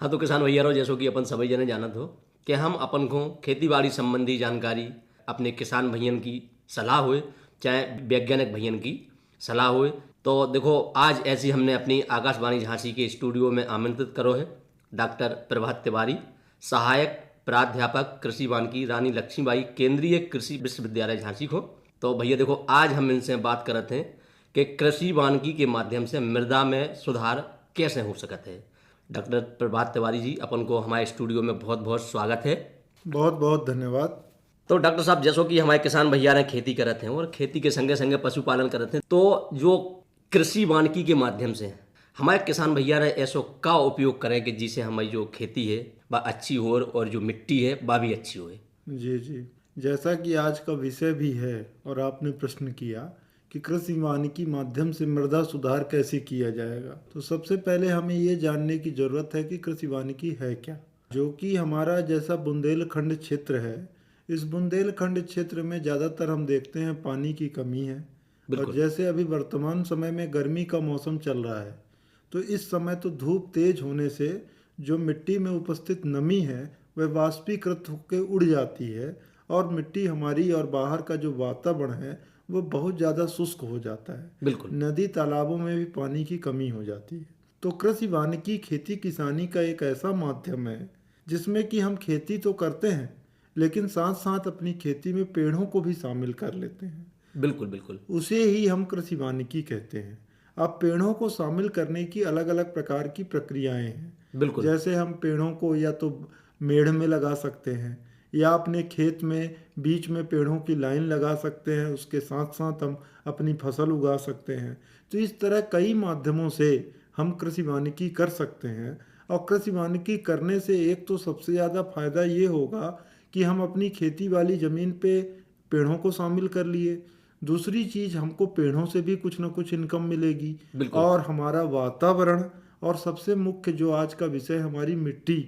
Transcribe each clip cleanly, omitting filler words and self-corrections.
हाँ, तो किसान भैया जैसो कि अपन सभी जने जानत हो कि हम अपन को खेती बाड़ी संबंधी जानकारी अपने किसान भैयन की सलाह होए चाहे वैज्ञानिक भैयन की सलाह होए। तो देखो आज ऐसी हमने अपनी आकाशवाणी झांसी के स्टूडियो में आमंत्रित करो है डॉक्टर प्रभात तिवारी, सहायक प्राध्यापक कृषि वानिकी रानी लक्ष्मीबाई केंद्रीय कृषि विश्वविद्यालय झांसी को। तो भैया देखो आज हम इनसे बात करते हैं कि कृषि वानिकी के माध्यम से मृदा में सुधार कैसे हो सकते हैं। डॉक्टर प्रभात तिवारी जी, अपन को हमारे स्टूडियो में बहुत बहुत स्वागत है। बहुत बहुत धन्यवाद। तो डॉक्टर साहब, जैसो कि हमारे किसान भैया ने खेती करते हैं और खेती के संगे संगे पशुपालन करते हैं, तो जो कृषि वानिकी के माध्यम से हमारे किसान भैया ने ऐसो का उपयोग करें कि जिससे हमारी जो खेती है वह अच्छी हो और जो मिट्टी है वह भी अच्छी हो। जी जी, जैसा कि आज का विषय भी है और आपने प्रश्न किया कि कृषि वानिकी माध्यम से मृदा सुधार कैसे किया जाएगा, तो सबसे पहले हमें ये जानने की ज़रूरत है कि कृषि वानिकी है क्या। जो कि हमारा जैसा बुंदेलखंड क्षेत्र है, इस बुंदेलखंड क्षेत्र में ज़्यादातर हम देखते हैं पानी की कमी है। और बिल्कुल जैसे अभी वर्तमान समय में गर्मी का मौसम चल रहा है, तो इस समय तो धूप तेज होने से जो मिट्टी में उपस्थित नमी है वह वाष्पीकृत होकर उड़ जाती है और मिट्टी हमारी और बाहर का जो वातावरण है वो बहुत ज़्यादा शुष्क हो जाता है। बिल्कुल नदी तालाबों में भी पानी की कमी हो जाती है। तो कृषि वानिकी खेती किसानी का एक ऐसा माध्यम है जिसमें कि हम खेती तो करते हैं लेकिन साथ साथ अपनी खेती में पेड़ों को भी शामिल कर लेते हैं। बिल्कुल बिल्कुल उसे ही हम कृषि वानिकी कहते हैं। अब पेड़ों को शामिल करने की अलग अलग प्रकार की प्रक्रियाएं हैं। बिल्कुल जैसे हम पेड़ों को या तो मेढ़ में लगा सकते हैं या अपने खेत में बीच में पेड़ों की लाइन लगा सकते हैं, उसके साथ साथ हम अपनी फसल उगा सकते हैं। तो इस तरह कई माध्यमों से हम कृषि वानिकी कर सकते हैं। और कृषि वानिकी करने से एक तो सबसे ज़्यादा फायदा ये होगा कि हम अपनी खेती वाली ज़मीन पे पेड़ों को शामिल कर लिए। दूसरी चीज़, हमको पेड़ों से भी कुछ ना कुछ इनकम मिलेगी। बिल्कुल और हमारा वातावरण और सबसे मुख्य जो आज का विषय हमारी मिट्टी,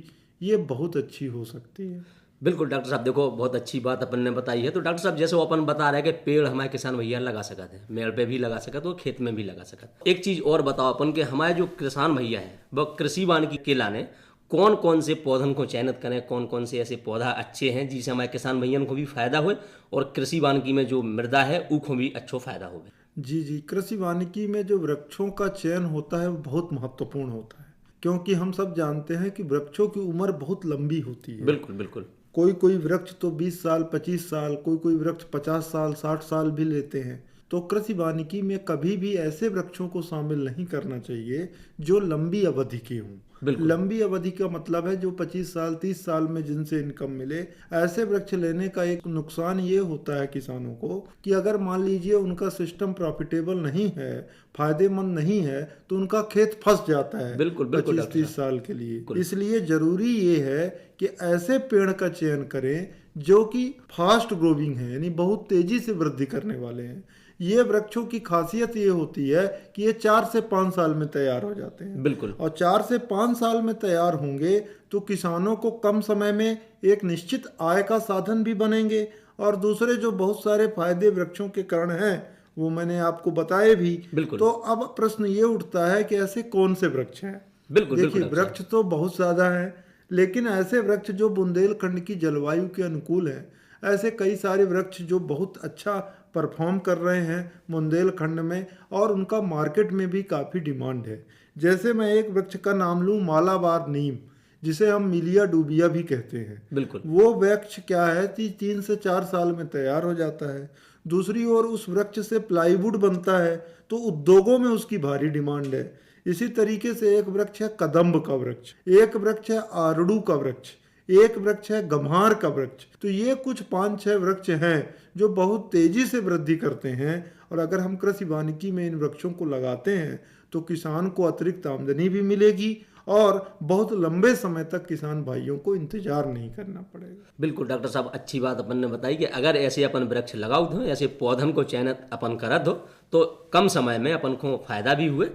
ये बहुत अच्छी हो सकती है। बिल्कुल डॉक्टर साहब, देखो बहुत अच्छी बात अपन ने बताई है। तो डॉक्टर साहब, जैसे वो अपन बता रहे हैं कि पेड़ हमारे किसान भैया लगा सकते हैं, मेड़ पे भी लगा सकते तो खेत में भी लगा सकते। एक चीज़ और बताओ अपन के हमारे जो किसान भैया हैं वह कृषि वानिकी के लाने कौन कौन से पौधन को चयनित करें, कौन कौन से ऐसे पौधा अच्छे हैं जिससे हमारे किसान भैया को भी फायदा हो और कृषि वानिकी में जो मृदा है उसको भी अच्छो फायदा हो। जी जी, कृषि वानिकी में जो वृक्षों का चयन होता है वो बहुत महत्वपूर्ण होता है, क्योंकि हम सब जानते हैं कि वृक्षों की उम्र बहुत लंबी होती है। बिल्कुल बिल्कुल कोई कोई वृक्ष तो 20 साल 25 साल, कोई कोई वृक्ष 50 साल 60 साल भी लेते हैं। तो कृषि वानिकी में कभी भी ऐसे वृक्षों को शामिल नहीं करना चाहिए जो लंबी अवधि के हों। बिल्कुल लंबी अवधि का मतलब है जो 25 साल 30 साल में जिनसे इनकम मिले। ऐसे वृक्ष लेने का एक नुकसान ये होता है किसानों को कि अगर मान लीजिए उनका सिस्टम प्रॉफिटेबल नहीं है, फायदेमंद नहीं है, तो उनका खेत फंस जाता है बिल्कुल बिल्कुल 25-30 साल के लिए। बिल्कुल। इसलिए जरूरी ये है कि ऐसे पेड़ का चयन करें जो कि फास्ट ग्रोविंग है, यानी बहुत तेजी से वृद्धि करने वाले हैं। ये वृक्षों की खासियत ये होती है कि ये 4 से 5 साल में तैयार हो जाते हैं। बिल्कुल और 4 से 5 साल में तैयार होंगे तो किसानों को कम समय में एक निश्चित आय का साधन भी बनेंगे। और दूसरे जो बहुत सारे फायदे वृक्षों के कारण हैं वो मैंने आपको बताए भी। बिल्कुल तो अब प्रश्न ये उठता है कि ऐसे कौन से वृक्ष हैं। बिल्कुल देखिए, बिल्कुल वृक्ष तो बहुत ज़्यादा हैं, लेकिन ऐसे वृक्ष जो बुंदेलखंड की जलवायु के अनुकूल हैं, ऐसे कई सारे वृक्ष जो बहुत अच्छा परफॉर्म कर रहे हैं बुंदेलखंड में और उनका मार्केट में भी काफ़ी डिमांड है। जैसे मैं एक वृक्ष का नाम लूँ, मालाबार नीम, जिसे हम मिलिया डूबिया भी कहते हैं। बिल्कुल वो वृक्ष क्या है कि 3 से 4 साल में तैयार हो जाता है। दूसरी ओर उस वृक्ष से प्लाईवुड बनता है, तो उद्योगों में उसकी भारी डिमांड है। इसी तरीके से एक वृक्ष है कदम्ब का वृक्ष, एक वृक्ष है आरड़ू का वृक्ष, एक वृक्ष है गम्हार का वृक्ष। तो ये कुछ 5-6 वृक्ष हैं जो बहुत तेजी से वृद्धि करते हैं। और अगर हम कृषि वानिकी में इन वृक्षों को लगाते हैं तो किसान को अतिरिक्त आमदनी भी मिलेगी और बहुत लंबे समय तक किसान भाइयों को इंतजार नहीं करना पड़ेगा। बिल्कुल डॉक्टर साहब, अच्छी बात अपन ने बताई कि अगर ऐसे अपन वृक्ष लगाओ दो, ऐसे पौधन को चयनित अपन करा दो तो कम समय में अपन को फायदा भी हुए।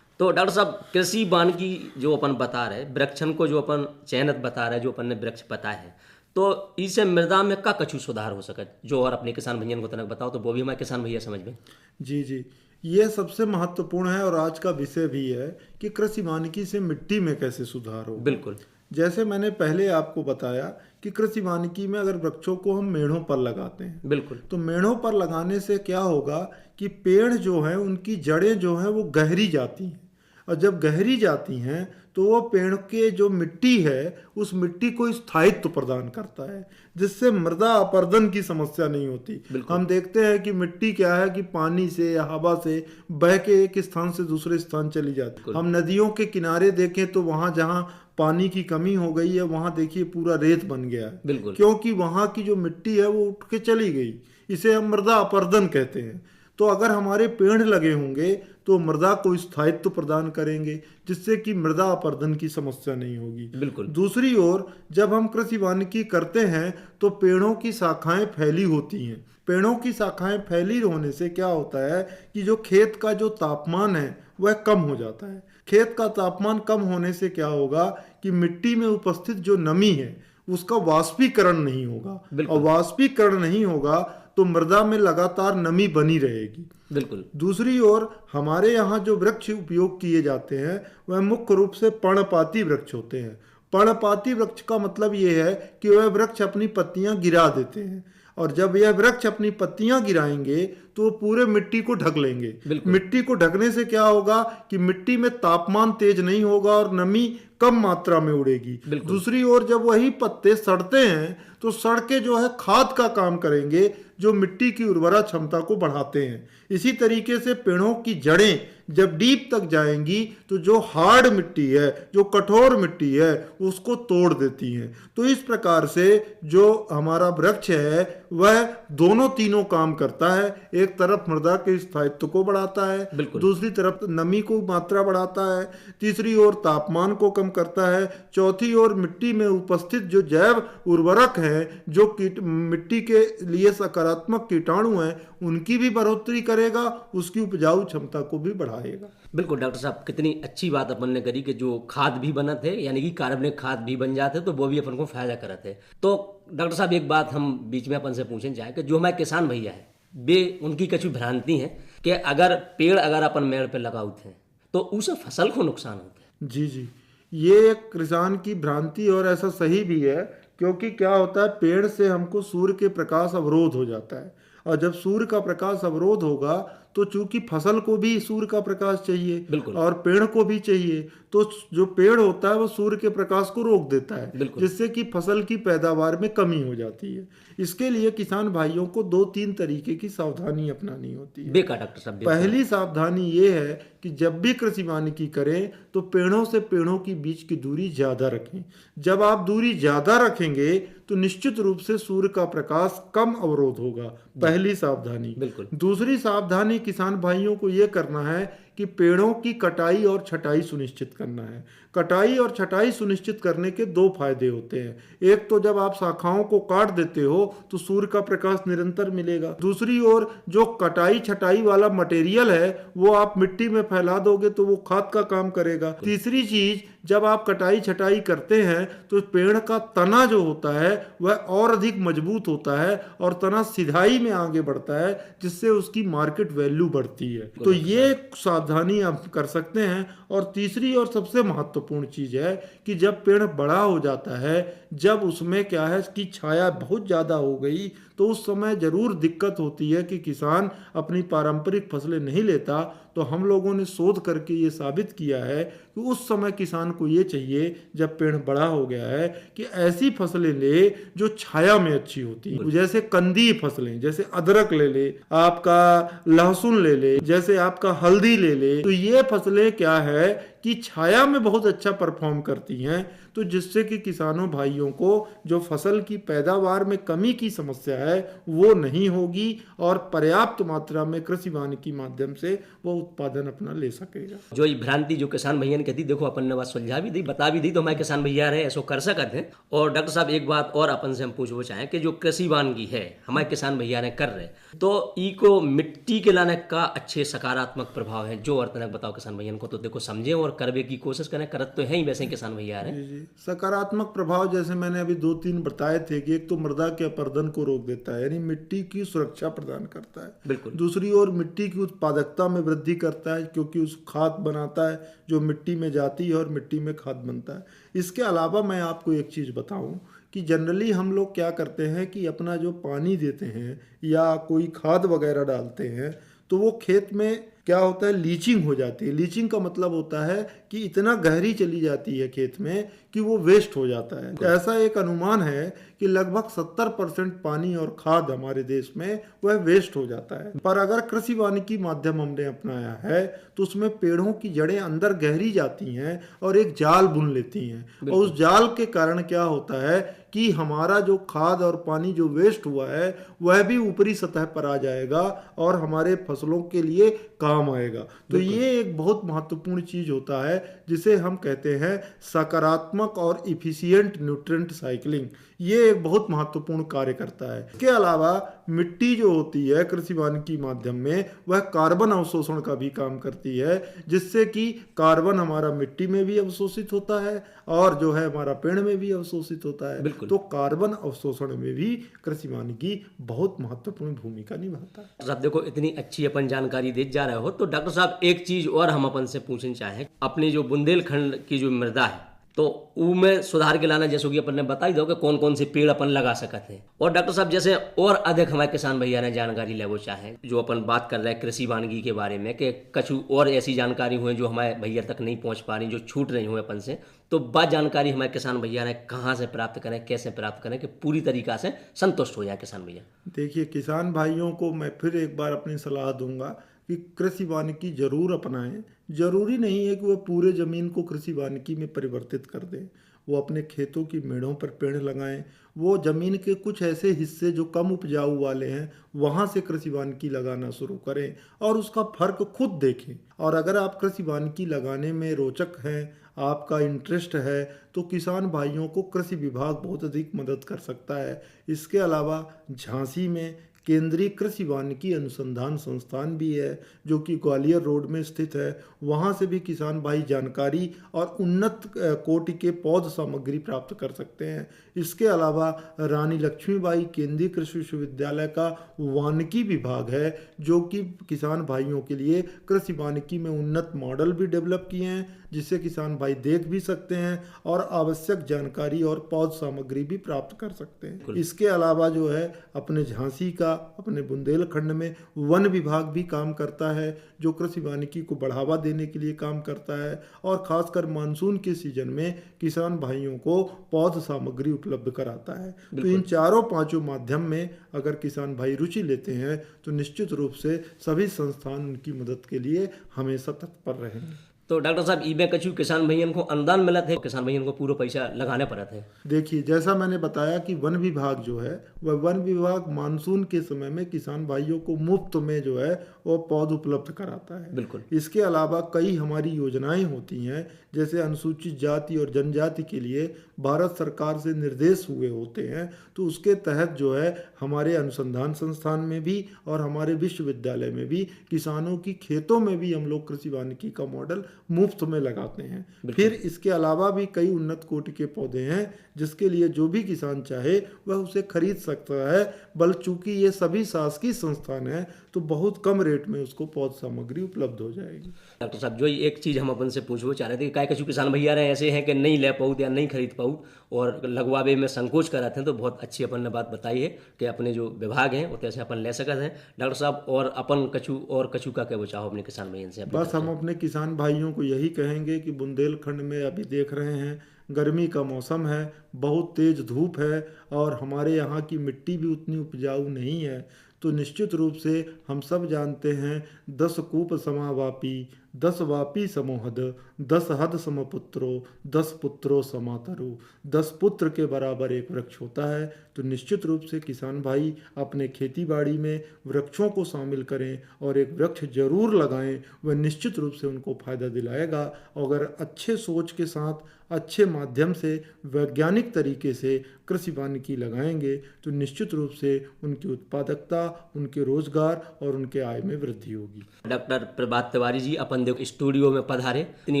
तो डॉक्टर साहब, कृषि वानिकी जो अपन बता रहे वृक्षन को जो अपन चयनित बता रहे, जो अपन ने वृक्ष बताए हैं, तो इससे मृदा में का कछु सुधार हो सके जो और अपने किसान भैया को तनक बताओ तो वो भी हमारे किसान भैया समझ में। जी जी, ये सबसे महत्वपूर्ण है और आज का विषय भी है कि कृषि वानिकी से मिट्टी में कैसे सुधार हो। बिल्कुल जैसे मैंने पहले आपको बताया कि कृषि वानिकी में अगर वृक्षों को हम मेढ़ों पर लगाते हैं, बिल्कुल तो मेढ़ों पर लगाने से क्या होगा कि पेड़ जो हैं उनकी जड़ें जो हैं वो गहरी जाती हैं, और जब गहरी जाती हैं तो वो पेड़ के जो मिट्टी है उस मिट्टी को स्थायित्व प्रदान करता है, जिससे मृदा अपरदन की समस्या नहीं होती। हम देखते हैं कि मिट्टी क्या है कि पानी से या हवा से बह के एक स्थान से दूसरे स्थान चली जाती है। हम नदियों के किनारे देखें तो वहाँ जहाँ पानी की कमी हो गई है वहाँ देखिए पूरा रेत बन गया है, बिल्कुल क्योंकि वहाँ की जो मिट्टी है वो उठ के चली गई। इसे हम मृदा अपरदन कहते हैं। तो अगर हमारे पेड़ लगे होंगे तो मृदा को स्थायित्व प्रदान करेंगे, जिससे कि मृदा अपरदन की समस्या नहीं होगी। बिल्कुल। दूसरी ओर जब हम कृषि वानिकी करते हैं तो पेड़ों की शाखाएं फैली होती हैं। पेड़ों की शाखाएं फैली होने से क्या होता है कि जो खेत का जो तापमान है वह कम हो जाता है। खेत का तापमान कम होने से क्या होगा कि मिट्टी में उपस्थित जो नमी है उसका वाष्पीकरण नहीं होगा, और वाष्पीकरण नहीं होगा तो मृदा में लगातार नमी बनी रहेगी। बिल्कुल। दूसरी ओर हमारे यहाँ जो वृक्ष उपयोग किए जाते हैं वह मुख्य रूप से पर्णपाती वृक्ष होते हैं। पर्णपाती वृक्ष का मतलब ये है कि वह वृक्ष अपनी पत्तियां गिरा देते हैं, और जब यह वृक्ष अपनी पत्तियां गिराएंगे तो वो पूरे मिट्टी को ढक लेंगे। मिट्टी को ढकने से क्या होगा कि मिट्टी में तापमान तेज नहीं होगा और नमी कम मात्रा में उड़ेगी। दूसरी ओर जब वही पत्ते सड़ते हैं तो सड़ के जो है खाद का काम करेंगे, जो मिट्टी की उर्वरा क्षमता को बढ़ाते हैं। इसी तरीके से पेड़ों की जड़ें जब डीप तक जाएंगी तो जो हार्ड मिट्टी है, जो कठोर मिट्टी है, उसको तोड़ देती हैं। तो इस प्रकार से जो हमारा वृक्ष है वह दोनों तीनों काम करता है। एक तरफ मृदा के स्थायित्व को बढ़ाता है, दूसरी तरफ नमी को मात्रा बढ़ाता है, तीसरी ओर तापमान को कम करता है, चौथी ओर मिट्टी में उपस्थित जो जैव उर्वरक है, जो मिट्टी के लिए सकारात्मक कीटाणु हैं, उनकी भी बढ़ोतरी करेगा, उसकी उपजाऊ क्षमता को भी बढ़ाएगा। बिल्कुल डॉक्टर साहब, कितनी अच्छी बात अपन ने करी कि जो खाद भी बनत है, यानी कि कार्बनिक खाद भी बन जाते तो वो भी अपन को फायदा करत है। तो डॉक्टर साहब एक बात हम बीच में अपन से पूछना चाहें कि जो हमारे किसान भैया है वे उनकी कुछ भ्रांति है कि अगर पेड़ अगर अपन मेड़ पे लगाते हैं तो उससे फसल को नुकसान होता है। जी, ये एक किसान की भ्रांति और ऐसा सही भी है, क्योंकि क्या होता है पेड़ से हमको सूर्य के प्रकाश अवरोध हो जाता है, और जब सूर्य का प्रकाश अवरोध होगा तो चूंकि फसल को भी सूर्य का प्रकाश चाहिए और पेड़ को भी चाहिए, तो जो पेड़ होता है वो सूर्य के प्रकाश को रोक देता है, जिससे कि फसल की पैदावार में कमी हो जाती है। इसके लिए किसान भाइयों को 2-3 तरीके की सावधानी अपनानी होती है। डॉक्टर साहब, पहली सावधानी ये है कि जब भी कृषि वानिकी करें तो पेड़ों से पेड़ों की बीच की दूरी ज्यादा रखें। जब आप दूरी ज्यादा रखेंगे तो निश्चित रूप से सूर्य का प्रकाश कम अवरोध होगा, पहली सावधानी। दूसरी सावधानी किसान भाइयों को यह करना है कि पेड़ों की कटाई और छटाई सुनिश्चित करना है। कटाई और छटाई सुनिश्चित करने के 2 फायदे होते हैं। एक तो जब आप शाखाओं को काट देते हो तो सूर्य का प्रकाश निरंतर मिलेगा। दूसरी ओर जो कटाई छटाई वाला मटेरियल है वो आप मिट्टी में फैला दोगे तो वो खाद का काम करेगा। तीसरी चीज, जब आप कटाई छटाई करते हैं तो पेड़ का तना जो होता है वह और अधिक मजबूत होता है और तना सिधाई में आगे बढ़ता है, जिससे उसकी मार्केट वैल्यू बढ़ती है। तो ये सावधानी आप कर सकते हैं। और तीसरी और सबसे महत्वपूर्ण चीज है कि जब पेड़ बड़ा हो जाता है, जब उसमें क्या है कि छाया बहुत ज्यादा हो गई, तो उस समय जरूर दिक्कत होती है कि किसान अपनी पारंपरिक फसलें नहीं लेता। तो हम लोगों ने शोध करके ये साबित किया है कि उस समय किसान को ये चाहिए, जब पेड़ बड़ा हो गया है, कि ऐसी फसलें ले जो छाया में अच्छी होती है। जैसे कंदी फसलें, जैसे अदरक ले ले, आपका लहसुन ले ले, जैसे आपका हल्दी ले ले, तो ये फसलें क्या है कि छाया में बहुत अच्छा परफॉर्म करती हैं। तो जिससे कि किसानों भाइयों को जो फसल की पैदावार में कमी की समस्या है वो नहीं होगी और पर्याप्त मात्रा में कृषि वानिकी माध्यम से वो उत्पादन अपना ले सकेगा। जो ये भ्रांति जो किसान भैया ने कहती, देखो अपन ने बात सुलझा भी दी, बता भी दी, तो हमारे किसान भैया रहे ऐसा कर सकते हैं। और डॉक्टर साहब एक बात और अपन से हम पूछना चाहें कि जो कृषि वानिकी है हमारे किसान भैया ने कर रहे, तो इको मिट्टी के लाने का अच्छे सकारात्मक प्रभाव है जो वर्तनक बताओ किसान भैया को, तो देखो समझे और और करने की कोशिश करें, करत तो है ही वैसे ही किसान भैया रहे। जी जी, सकारात्मक प्रभाव जैसे मैंने अभी 2-3 बताए थे कि एक तो मृदा के अपरदन को रोक देता है, यानी मिट्टी की सुरक्षा प्रदान करता है। बिल्कुल दूसरी ओर मिट्टी की उत्पादकता में वृद्धि करता है, क्योंकि उस खाद बनाता है जो मिट्टी में जाती है और मिट्टी में खाद बनता है। इसके अलावा मैं आपको एक चीज़ बताऊं कि जनरली हम लोग क्या करते हैं कि अपना जो पानी देते हैं या कोई खाद वगैरह डालते हैं तो वो खेत में क्या होता है, लीचिंग हो जाती है। लीचिंग का मतलब होता है कि इतना गहरी चली जाती है खेत में कि वो वेस्ट हो जाता है। ऐसा एक अनुमान है कि लगभग 70% पानी और खाद हमारे देश में वह वेस्ट हो जाता है। पर अगर कृषि वानिकी माध्यम हमने अपनाया है तो उसमें पेड़ों की जड़ें अंदर गहरी जाती हैं और एक जाल बुन लेती हैं, और उस जाल के कारण क्या होता है कि हमारा जो खाद और पानी जो वेस्ट हुआ है वह भी ऊपरी सतह पर आ जाएगा और हमारे फसलों के लिए काम आएगा। तो ये एक बहुत महत्वपूर्ण चीज होता है जिसे हम कहते हैं सकारात्मक और इफिशिएंट न्यूट्रिएंट साइकिलिंग। ये एक बहुत महत्वपूर्ण कार्य करता है। इसके अलावा मिट्टी जो होती है कृषि वानिकी माध्यम में वह कार्बन अवशोषण का भी काम करती है, जिससे कि कार्बन हमारा मिट्टी में भी अवशोषित होता है और जो है हमारा पेड़ में भी अवशोषित होता है। तो कार्बन अवशोषण में भी कृषि वानिकी बहुत महत्वपूर्ण भूमिका निभाता है। साहब देखो, इतनी अच्छी अपन जानकारी दे जा रहे हो, तो डॉक्टर साहब एक चीज और हम अपन से पूछना चाहें, अपनी जो बुंदेलखंड की जो मृदा है तो उनमें सुधार के लाना, जैसे कि अपन ने बताई दो कि कौन कौन से पेड़ अपन लगा सकते हैं। और डॉक्टर साहब जैसे और अधिक हमारे किसान भैया ने जानकारी ले वो चाहें, जो अपन बात कर रहे हैं कृषि वानिकी के बारे में, कि कछु और ऐसी जानकारी हुई जो हमारे भैया तक नहीं पहुंच पा रही, जो छूट रही हुई अपन से, तो बात जानकारी हमारे किसान भैया ने कहाँ से प्राप्त करें, कैसे प्राप्त करें कि पूरी तरीका से संतुष्ट हो जाए किसान भैया। देखिए, किसान भाइयों को मैं फिर एक बार अपनी सलाह दूंगा कि कृषि वानिकी जरूर अपनाएं। जरूरी नहीं है कि वह पूरे ज़मीन को कृषि वानिकी में परिवर्तित कर दें। वो अपने खेतों की मेड़ों पर पेड़ लगाएं। वो ज़मीन के कुछ ऐसे हिस्से जो कम उपजाऊ वाले हैं वहाँ से कृषि वानिकी लगाना शुरू करें और उसका फर्क खुद देखें। और अगर आप कृषि वानिकी लगाने में रोचक हैं, आपका इंटरेस्ट है, तो किसान भाइयों को कृषि विभाग बहुत अधिक मदद कर सकता है। इसके अलावा झांसी में केंद्रीय कृषि वानिकी अनुसंधान संस्थान भी है जो कि ग्वालियर रोड में स्थित है। वहाँ से भी किसान भाई जानकारी और उन्नत कोटि के पौध सामग्री प्राप्त कर सकते हैं। इसके अलावा रानी लक्ष्मीबाई केंद्रीय कृषि विश्वविद्यालय का वानिकी विभाग है जो कि किसान भाइयों के लिए कृषि वानिकी में उन्नत मॉडल भी डेवलप किए हैं, जिससे किसान भाई देख भी सकते हैं और आवश्यक जानकारी और पौध सामग्री भी प्राप्त कर सकते हैं। इसके अलावा जो है अपने झांसी का, अपने बुंदेलखंड में वन विभाग भी काम करता है जो कृषि वानिकी को बढ़ावा देने के लिए काम करता है और खासकर मानसून के सीजन में किसान भाइयों को पौध सामग्री उपलब्ध कराता है। तो इन चारों पांचों माध्यम में अगर किसान भाई रुचि लेते हैं तो निश्चित रूप से सभी संस्थान उनकी मदद के लिए हमेशा तत्पर रहेंगे। तो डॉक्टर साहब ई में कछु किसान भैया को अनुदान मिला थे, किसान भैया को पूरा पैसा लगाने पड़ा थे। देखिए, जैसा मैंने बताया कि वन विभाग जो है वह वन विभाग मानसून के समय में किसान भाइयों को मुफ्त में जो है वो पौध उपलब्ध कराता है। बिल्कुल। इसके अलावा कई हमारी योजनाएं होती हैं, जैसे अनुसूचित जाति और जनजाति के लिए भारत सरकार से निर्देश हुए होते हैं, तो उसके तहत जो है हमारे अनुसंधान संस्थान में भी और हमारे विश्वविद्यालय में भी किसानों की खेतों में भी हम लोग कृषि वानिकी का मॉडल मुफ्त में लगाते हैं। फिर इसके अलावा भी कई उन्नत कोटि के पौधे हैं जिसके लिए जो भी किसान चाहे वह उसे खरीद सकता है, बल चूंकि ये सभी शासकीय संस्थान हैं तो बहुत कम रेट में उसको पौध सामग्री उपलब्ध हो जाएगी। डॉक्टर साहब जो एक चीज़ हम अपन से पूछना चाह रहे थे कि काय कछु किसान भैया रहे ऐसे हैं कि नहीं ले पाऊँ या नहीं खरीद पाऊँ और लगवावे में संकोच कराते हैं, तो बहुत अच्छी अपन ने बात बताई है कि अपने जो विभाग हैं उतने से अपन ले सकते हैं। डॉक्टर साहब और अपन कछु का क्या बचाओ अपने किसान भैया से? बस हम अपने किसान भाइयों को यही कहेंगे कि बुंदेलखंड में अभी देख रहे हैं गर्मी का मौसम है, बहुत तेज धूप है और हमारे यहाँ की मिट्टी भी उतनी उपजाऊ नहीं है, तो निश्चित रूप से हम सब जानते हैं 10 कूप समावापी 10 वापी समोहद 10 हद समपुत्रो 10 पुत्रो समातरु, 10 पुत्र के बराबर एक वृक्ष होता है। तो निश्चित रूप से किसान भाई अपने खेती बाड़ी में वृक्षों को शामिल करें और एक वृक्ष जरूर लगाएं, वह निश्चित रूप से उनको फायदा दिलाएगा। अगर अच्छे सोच के साथ अच्छे माध्यम से वैज्ञानिक तरीके से कृषि वानिकी लगाएंगे तो निश्चित रूप से उनकी उत्पादकता, उनके रोजगार और उनके आय में वृद्धि होगी। डॉक्टर प्रभात तिवारी जी, अपन अपन देखो स्टूडियो में पधारे, इतनी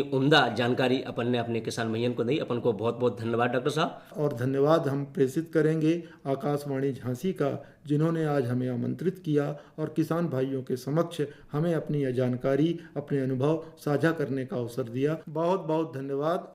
उम्दा जानकारी अपन ने अपने किसान भैया को दी। अपन को बहुत बहुत धन्यवाद डॉक्टर साहब। और धन्यवाद हम प्रेषित करेंगे आकाशवाणी झांसी का, जिन्होंने आज हमें आमंत्रित किया और किसान भाइयों के समक्ष हमें अपनी यह जानकारी, अपने अनुभव साझा करने का अवसर दिया। बहुत बहुत धन्यवाद।